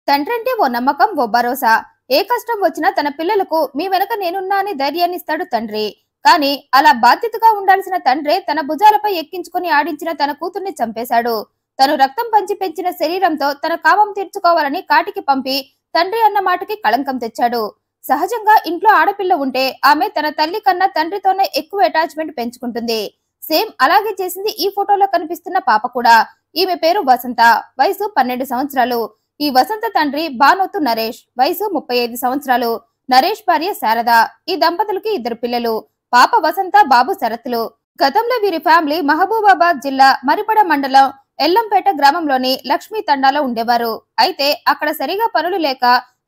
తండ్రంటే ఓ నమ్మకం, ఓ భరోసా. ఏ కష్టం వచ్చినా తన పిల్లలకు మీ వెనక నేనున్నా అని ధైర్యాన్నిస్తాడు తండ్రి. కానీ అలా బాధ్యతగా ఉండాల్సిన తండ్రే తన భుజాలపై ఎక్కించుకుని ఆడించిన తన కూతుర్ని చంపేశాడు. తను రక్తం పంచి పెంచిన శరీరంతో తన కామం తీర్చుకోవాలని కాటికి పంపి తండ్రి అన్న మాటకి కళంకం తెచ్చాడు. సహజంగా ఇంట్లో ఆడపిల్ల ఉంటే ఆమె తన తల్లి కన్నా తండ్రితోనే ఎక్కువ అటాచ్మెంట్ పెంచుకుంటుంది. సేమ్ అలాగే చేసింది ఈ ఫోటోలో కనిపిస్తున్న పాప కూడా. ఈమె పేరు వసంత, వయసు 12 సంవత్సరాలు. ఈ వసంత తండ్రి బానోతు నరేష్, వయసు 35 సంవత్సరాలు. నరేష్ భార్య శారద. ఈ దంపతులకి 2 పిల్లలు, పాప వసంత, బాబు శరత్లు. గతంలో వీరి ఫ్యామిలీ మహబూబాబాద్ జిల్లా మరిపడ మండలం ఎల్లంపేట గ్రామంలోని లక్ష్మీ తండాలో ఉండేవారు. అయితే అక్కడ సరిగా పనులు లేక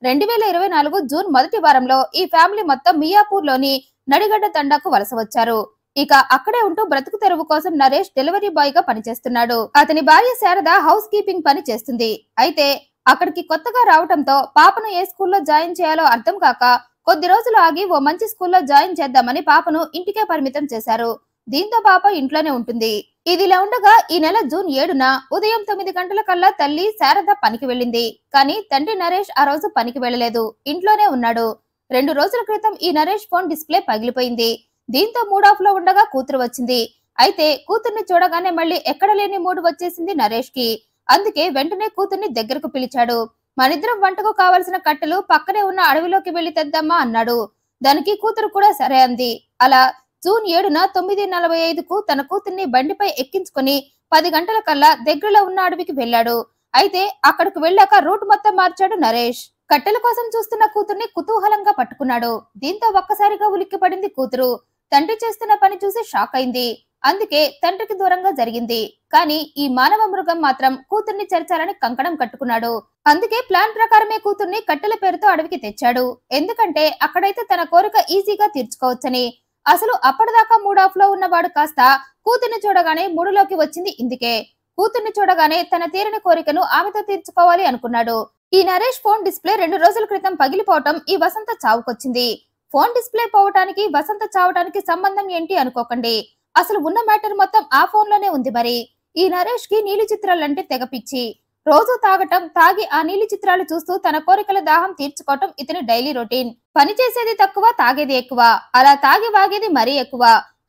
2024 జూన్ మొదటి వారంలో ఈ ఫ్యామిలీ మొత్తం మియాపూర్ లోని నడిగడ్డ తండాకు వలస వచ్చారు. ఇక అక్కడే ఉంటూ బ్రతుకు తెరువు కోసం నరేష్ డెలివరీ బాయ్ గా పనిచేస్తున్నాడు. అతని భార్య శారద హౌస్ కీపింగ్ పని చేస్తుంది. అయితే అక్కడికి కొత్తగా రావటంతో పాపను ఏ స్కూల్లో జాయిన్ చేయాలో అర్థం కాక కొద్ది రోజులు ఆగి ఓ మంచి స్కూల్లో జాయిన్ చేద్దామని పాపను ఇంటికే పరిమితం చేశారు. దీంతో పాప ఇంట్లోనే ఉంటుంది. ఇదిలా ఉండగా ఈ నెల జూన్ 7న ఉదయం 9 గంటల కల్లా తల్లి శారద పనికి వెళ్ళింది. కానీ తండ్రి నరేష్ ఆ రోజు పనికి వెళ్ళలేదు, ఇంట్లోనే ఉన్నాడు. 2 రోజుల క్రితం ఈ నరేష్ ఫోన్ డిస్ప్లే పగిలిపోయింది. దీంతో మూడ్ ఆఫ్ లో ఉండగా కూతురు వచ్చింది. అయితే కూతుర్ని చూడగానే మళ్ళీ ఎక్కడ లేని మూడు వచ్చేసింది నరేష్ కి. అందుకే వెంటనే కూతుర్ని దగ్గరకు పిలిచాడు. మనిద్దరం వంటకు కావలసిన కట్టెలు పక్కనే ఉన్న అడవిలోకి వెళ్లి తెద్దామా అన్నాడు. దానికి కూతురు కూడా సరే అంది. అలా జూన్ 7న 9:45కు తన కూతుర్ని బండిపై ఎక్కించుకుని 10 గంటల కల్లా దగ్గరలో ఉన్న అడవికి వెళ్లాడు. అయితే అక్కడికి వెళ్ళాక రూట్ మొత్తం మార్చాడు నరేష్. కట్టెల కోసం చూస్తున్న కూతుర్ని కుతూహలంగా పట్టుకున్నాడు. దీంతో ఒక్కసారిగా ఉలిక్కి పడింది కూతురు. తండ్రి చేస్తున్న పని చూసి షాక్ అయింది. అందుకే తండ్రికి దూరంగా జరిగింది. కానీ ఈ మానవ మృగం మాత్రం కూతుర్ని చేర్చాలని కంకణం కట్టుకున్నాడు. అందుకే ప్లాన్ ప్రకారమే కూతుర్ని కట్టెల పేరుతో అడవికి తెచ్చాడు. ఎందుకంటే అక్కడైతే తన కోరిక ఈజీగా తీర్చుకోవచ్చని. అసలు అప్పటిదాకా మూడ్ ఆఫ్ లో ఉన్నవాడు కాస్త కూతుర్ని చూడగానే మూడులోకి వచ్చింది ఇందుకే. కూతుర్ని చూడగానే తన తీరని కోరికను ఆమెతో తీర్చుకోవాలి అనుకున్నాడు. ఈ నరేష్ ఫోన్ డిస్ప్లే 2 రోజుల క్రితం పగిలిపోవటం ఈ వసంత చావుకొచ్చింది. ఫోన్ డిస్ప్లే పోవటానికి వసంత చావటానికి సంబంధం ఏంటి అనుకోకండి. అసలు ఉన్న మ్యాటర్ మొత్తం ఆ ఫోన్ లోనే ఉంది. మరి ఈ నరేష్ కి నీలి చిత్రాలంటే తెగపిచ్చి. రోజు తాగటం, తాగి ఆ నీలి చిత్రాలు చూస్తూ తన కోరికల దాహం తీర్చుకోవటం ఇతని డైలీ రొటీన్. పని చేసేది తక్కువ, తాగేది ఎక్కువ. అలా తాగి వాగేది మరీ ఎక్కువ.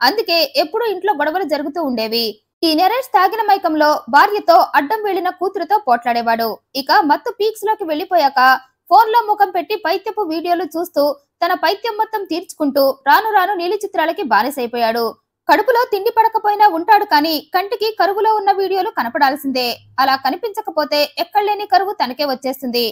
అందుకే ఎప్పుడూ ఇంట్లో గొడవలు జరుగుతూ ఉండేవి. ఈ నరేష్ తాగిన మైకంలో భార్యతో అడ్డం వెళ్లిన కూతురుతో పోట్లాడేవాడు. ఇక మత్తు పీక్స్ లోకి వెళ్లిపోయాక ఫోన్ లో ముఖం పెట్టి పైత్యపు వీడియోలు చూస్తూ తన పైత్యం మొత్తం తీర్చుకుంటూ రాను రాను నీలి చిత్రాలకి బానిసైపోయాడు. కడుపులో తిండి పడకపోయినా ఉంటాడు, కానీ కంటికి కరువులో ఉన్న వీడియోలు కనపడాల్సిందే. అలా కనిపించకపోతే ఎక్కడలేని కరువు తనకే వచ్చేస్తుంది.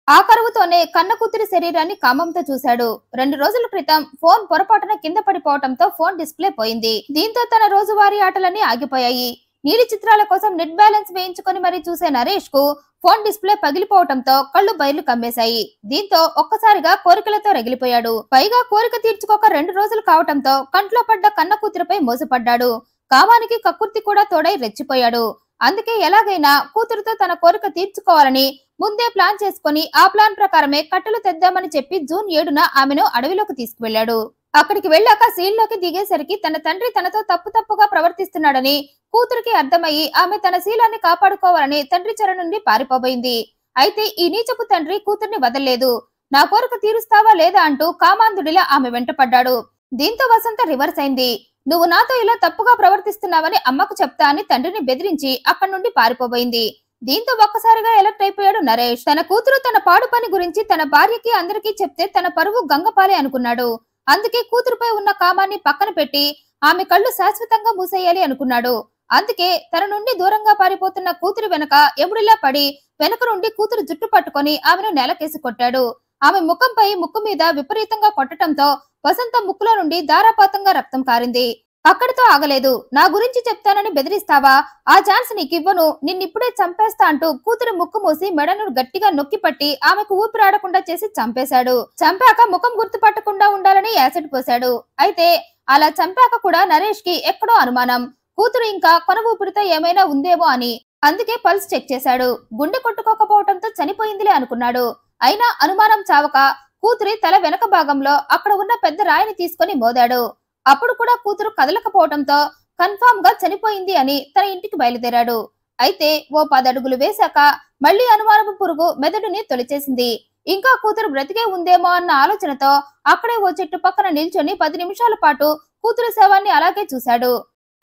ఆ కరువుతోనే కన్న కూతురి శరీరాన్ని కామంతో చూశాడు. 2 రోజుల క్రితం ఫోన్ పొరపాటున కింద పడిపోవటంతో ఫోన్ డిస్ప్లే పోయింది. దీంతో తన రోజువారీ ఆటలన్నీ ఆగిపోయాయి. నీలి చిత్రాల కోసం నెట్ బ్యాలెన్స్ వేయించుకొని మరీ చూసే నరేష్ కు ఫోన్ డిస్ప్లే పగిలిపోవటంతో కళ్ళు బయర్లు కమ్మేశాయి. దీంతో ఒక్కసారిగా కోరికలతో రగిలిపోయాడు. పైగా కోరిక తీర్చుకోక 2 రోజులు కావటంతో కంట్లో పడ్డ కన్న కూతురుపై మోసపడ్డాడు. కామానికి కక్కుర్తి కూడా తోడై రెచ్చిపోయాడు. అందుకే ఎలాగైనా కూతురుతో తన కోరిక తీర్చుకోవాలని ముందే ప్లాన్ చేసుకుని ఆ ప్లాన్ ప్రకారమే కట్టెలు తెద్దామని చెప్పి జూన్ 7న ఆమెను అడవిలోకి తీసుకువెళ్లాడు. అక్కడికి వెళ్ళాక సీన్లోకి దిగేసరికి తన తండ్రి తనతో తప్పుగా ప్రవర్తిస్తున్నాడని కూతురికి అర్థమయ్యి ఆమె తన శీలాన్ని కాపాడుకోవాలని తండ్రి చెర నుండి పారిపోబోయింది. అయితే ఈ నీచపు తండ్రి కూతుర్ని వదల్లేదు. నా కోరిక తీరుస్తావా లేదా అంటూ కామాంధుడిలా ఆమె వెంటపడ్డాడు. దీంతో వసంత రివర్స్ అయింది. నువ్వు నాతో ఇలా తప్పుగా ప్రవర్తిస్తున్నావని అమ్మకు చెప్తా అని తండ్రిని బెదిరించి అక్కడి నుండి పారిపోబోయింది. దీంతో ఒక్కసారిగా ఎలర్ట్ అయిపోయాడు నరేష్. తన కూతురు తన పాడు పని గురించి తన భార్యకి అందరికీ చెప్తే తన పరువు గంగపాలే అనుకున్నాడు. అందుకే కూతురుపై ఉన్న కామాన్ని పక్కన పెట్టి ఆమె కళ్ళు శాశ్వతంగా మూసేయాలి అనుకున్నాడు. అందుకే తన నుండి దూరంగా పారిపోతున్న కూతురు వెనక ఎముడిలా పడి వెనక నుండి కూతురు జుట్టు పట్టుకొని ఆమెను నేలకేసి కొట్టాడు. ఆమె ముఖంపై ముక్కు మీద విపరీతంగా కొట్టడంతో వసంత ముక్కులో నుండి ధారాపాతంగా రక్తం కారింది. అక్కడితో ఆగలేదు. నా గురించి చెప్తానని బెదిరిస్తావా? ఆ ఛాన్స్ నీకివ్వను, నిన్నిప్పుడే చంపేస్తా అంటూ కూతురు ముక్కు మూసి మెడను గట్టిగా నొక్కిపట్టి ఆమెకు ఊపిరాడకుండా చేసి చంపేశాడు. చంపాక ముఖం గుర్తుపట్టకుండా ఉండాలని యాసిడ్ పోశాడు. అయితే అలా చంపాక కూడా నరేష్ కి ఎక్కడో అనుమానం. కూతురు ఇంకా కొన ఊపిరితో ఏమైనా ఉందేమో అని. అందుకే పల్స్ చెక్ చేశాడు. గుండె కొట్టుకోకపోవడంతో చనిపోయిందిలే అనుకున్నాడు. అయినా అనుమానం చావక కూతురి తల వెనక భాగంలో అక్కడ ఉన్న పెద్ద రాయిని తీసుకుని మోదాడు. అప్పుడు కూడా కూతురు కదలకపోవడంతో కన్ఫామ్ గా చనిపోయింది అని తన ఇంటికి బయలుదేరాడు. అయితే ఓ 10 అడుగులు వేశాక మళ్లీ అనుమానపు పురుగు మెదడుని తొలిచేసింది. ఇంకా కూతురు బ్రతికే ఉందేమో అన్న ఆలోచనతో అక్కడే ఓ చెట్టు పక్కన నిల్చొని 10 నిమిషాల పాటు కూతురు శవాన్ని అలాగే చూశాడు.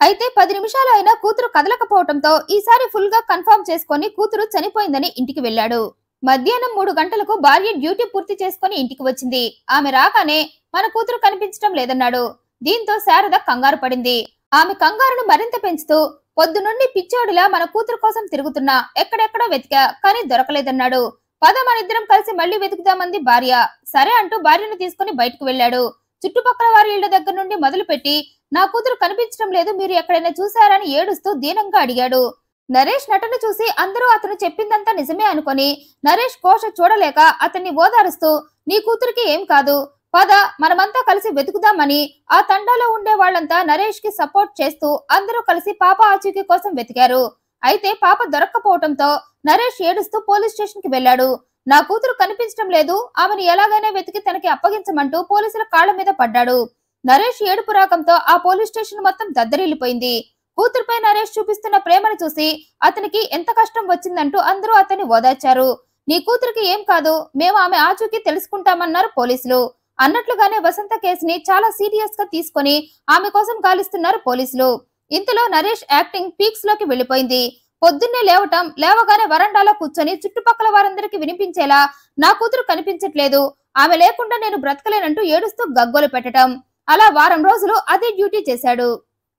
అయితే 10 నిమిషాలు అయినా కూతురు కదలకపోవడంతో ఈసారి ఫుల్ గా కన్ఫర్మ్ చేసుకుని కూతురు చనిపోయిందని ఇంటికి వెళ్లాడు. మధ్యాహ్నం 3 గంటలకు భార్య డ్యూటీ పూర్తి చేసుకుని ఇంటికి వచ్చింది. ఆమె రాగానే మన కూతురు కనిపించడం లేదన్నాడు. దీంతో శారద కంగారు పడింది. ఆమె కంగారును మరింత పెంచుతూ పొద్దునుండి పిచ్చోడిలా మన కూతురు కోసం తిరుగుతున్నా, ఎక్కడెక్కడో వెతికా కానీ దొరకలేదన్నాడు. పద మనిద్దరం కలిసి మళ్లీ వెతుకుదామంది భార్య. సరే అంటూ భార్యను తీసుకుని బయటకు వెళ్లాడు. చుట్టుపక్కల వారి ఇళ్ల దగ్గర నుండి మొదలుపెట్టి నా కూతురు కనిపించడం లేదు, మీరు ఎక్కడైనా చూశారని ఏడుస్తూ దీనంగా అడిగాడు. నరేష్ నటన చూసి అందరూ అతను చెప్పిందంతా నిజమే అనుకొని నరేష్ కోష చూడలేక అతన్ని ఓదారుస్తూ నీ కూతురికి ఏం కాదు, పద మనమంతా కలిసి వెతుకుదామని ఆ తండాలో ఉండే వాళ్లంతా నరేష్ కి సపోర్ట్ చేస్తూ అందరూ కలిసి పాప ఆచూకీ కోసం వెతికారు. అయితే పాప దొరక్కపోవడంతో నరేష్ ఏడుస్తూ పోలీస్ స్టేషన్ కి వెళ్లాడు. నా కూతురు కనిపించడం లేదు, ఆమెను ఎలాగైనా వెతికి తనకి అప్పగించమంటూ పోలీసుల కాళ్ల మీద పడ్డాడు. నరేష్ ఏడుపు రాకంతో ఆ పోలీస్ స్టేషన్ మొత్తం దద్దరిల్లిపోయింది. కూతురుపై నరేష్ చూపిస్తున్న ప్రేమను చూసి అతనికి ఎంత కష్టం వచ్చిందంటూ అందరూ అతన్ని ఓదార్చారు. నీ కూతురికి ఏం కాదు, మేము ఆమె ఆచూకీ తెలుసుకుంటామన్నారు పోలీసులు. అన్నట్లుగానే వసంత కేసుని చాలా సీరియస్ గా తీసుకొని ఆమె కోసం గాలిస్తున్నారు పోలీసులు. ఇంతలో నరేష్ యాక్టింగ్ పీక్స్ లోకి వెళ్లిపోయింది. పొద్దున్నే లేవగానే వరండాలో కూర్చొని చుట్టుపక్కల వారందరికి వినిపించేలా నా కూతురు కనిపించట్లేదు, ఆమె లేకుండా నేను బ్రతకలేనంటూ ఏడుస్తూ గగ్గోలు పెట్టడం. అలా వారం రోజులు అదే డ్యూటీ చేశాడు.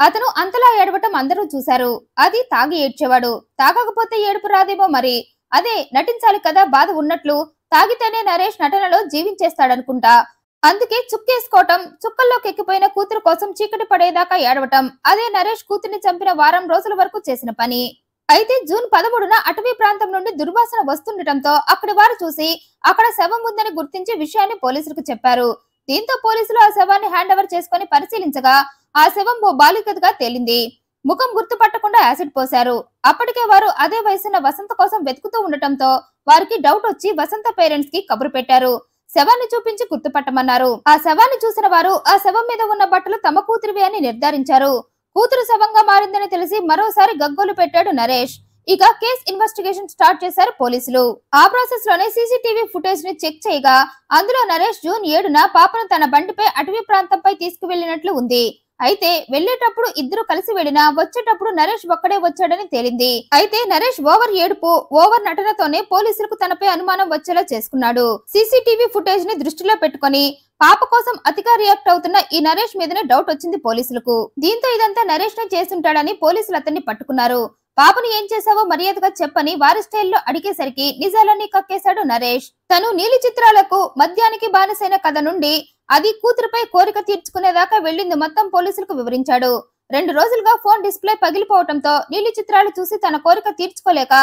అతను అంతలా ఏడవటం అందరూ చూశారు. అది తాగి ఏడ్చేవాడు. తాగకపోతే ఏడుపు రాదేమో మరి. అదే నటించాలి కదా, బాధ ఉన్నట్లు. తాగితేనే నరేష్ నటనలో జీవించేస్తాడనుకుంటా. అందుకే చుక్కేసుకోవటం, చుక్కల్లోకి ఎక్కిపోయిన కూతురు కోసం చీకటి పడేదాకా ఏడవటం, అదే నరేష్ కూతుర్ని చంపిన వారం రోజుల వరకు చేసిన పని. అయితే జూన్ 13న అటవీ ప్రాంతం నుండి దుర్వాసన వస్తుండటంతో అక్కడి వారు చూసి అక్కడ శవం ఉందని గుర్తించి విషయాన్ని పోలీసులకు చెప్పారు. దీంతో పోలీసులు ఆ శవాన్ని హ్యాండ్ ఓవర్ చేసుకుని పరిశీలించగా ఆ శవం ఓ బాలికగా తేలింది. ముఖం గుర్తుపట్టకుండా యాసిడ్ పోశారు. అప్పటికే వారు అదే వయసున్న వసంత కోసం వెతుకుతూ ఉండటంతో వారికి డౌట్ వచ్చి వసంత పేరెంట్స్ కి కబురు పెట్టారు. శవాన్ని చూపించి గుర్తుపట్టమన్నారు. ఆ శవాన్ని చూసిన వారు ఆ శవం మీద ఉన్న బట్టలు తమ కూతురివి అని నిర్ధారించారు. కూతురు శవంగా మారిందని తెలిసి మరోసారి గగ్గోలు పెట్టాడు నరేష్. ఇక కేస్ ఇన్వెస్టిగేషన్ స్టార్ట్ చేశారు పోలీసులు. ఆ ప్రాసెస్ లోనే సీసీటీవీ ఫుటేజ్ ని చెక్ చేయగా అందులో నరేష్ జూన్ 7న పాపను తన బండిపై అటవీ ప్రాంతంపై తీసుకువెళ్లినట్లు ఉంది. అయితే వెళ్లేటప్పుడు ఇద్దరు కలిసి వెళ్లినా వచ్చేటప్పుడు నరేష్ ఒక్కడే వచ్చాడని తేలింది. అయితే నరేష్ ఓవర్ ఏడుపు, ఓవర్ నటనతోనే పోలీసులకు తనపై అనుమానం వచ్చేలా చేసుకున్నాడు. సీసీటీవీ ఫుటేజ్ ని దృష్టిలో పెట్టుకుని పాప కోసం అతిగా రియాక్ట్ అవుతున్న ఈ నరేష్ మీదనే డౌట్ వచ్చింది పోలీసులకు. దీంతో ఇదంతా నరేష్ నే చేసుంటాడని పోలీసులు అతన్ని పట్టుకున్నారు. పాపను ఏం చేశావో మర్యాదగా చెప్పని వారి స్టైల్లో అడిగేసరికి నిజాలన్నీ కక్కేశాడు నరేష్. తను నీలి చిత్రాలకు మద్యానికి బానిసైన కథ నుండి అది కూతురుపై కోరిక తీర్చుకునేదాకా వెళ్లింది మొత్తం పోలీసులకు వివరించాడు. 2 రోజులుగా ఫోన్ డిస్ప్లే పగిలిపోవడంతో నీలి చిత్రాలు చూసి తన కోరిక తీర్చుకోలేక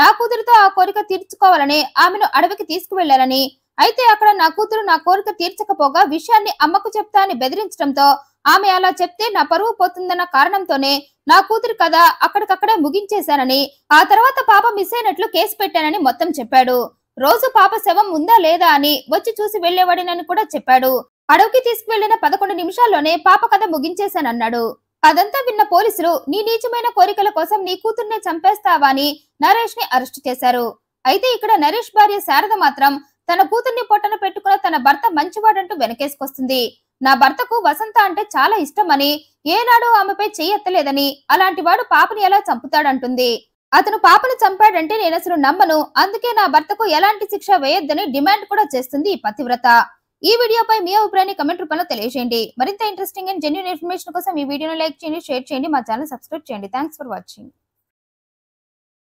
నా కూతురుతో ఆ కోరిక తీర్చుకోవాలని ఆమెను అడవికి తీసుకువెళ్లారని, అయితే అక్కడ నా కూతురు నా కోరిక తీర్చకపోగా విషయాన్ని అమ్మకు చెప్తా అని బెదిరించడంతో ఆమె అలా చెప్తే నా పరువు పోతుందన్న కారణంతోనే నా కూతురు కథ అక్కడికక్కడే ముగించేశానని, ఆ తర్వాత పాప మిస్ అయినట్లు కేసు పెట్టానని మొత్తం చెప్పాడు. రోజు పాప శవం ఉందా లేదా అని వచ్చి చూసి వెళ్లేవాడినని కూడా చెప్పాడు. అడవికి తీసుకువెళ్లిన 11 నిమిషాల్లోనే పాప కథ ముగించేశానన్నాడు. అదంతా విన్న పోలీసులు నీ నీచమైన కోరికల కోసం నీ కూతుర్నే చంపేస్తావా అని నరేష్ ని అరెస్టు చేశారు. అయితే ఇక్కడ నరేష్ భార్య శారద మాత్రం తన కూతుర్ని పొట్టన పెట్టుకున్న తన భర్త మంచివాడంటూ వెనకేసుకొస్తుంది. నా భర్తకు వసంత అంటే చాలా ఇష్టమని, ఏనాడు ఆమెపై చెయ్యెత్తలేదని, అలాంటి వాడు పాపని ఎలా చంపుతాడంటుంది. అతను పాపను చంపాడంటే నేనసలు నమ్మను, అందుకే నా భర్తకు ఎలాంటి శిక్ష వేయొద్దని డిమాండ్ కూడా చేస్తుంది ఈ పతివ్రత. ఈ వీడియోపై మీ అభిప్రాయాన్ని కమెంట్ రూపంలో తెలియజేయండి. మరింత ఇంట్రెస్టింగ్ అండ్ జెన్యూన్ ఇన్ఫర్మేషన్ కోసం ఈ వీడియోను లైక్ చేయండి, షేర్ చేయండి, మా ఛానల్ సబ్స్క్రైబ్ చేయండి. Thanks for watching.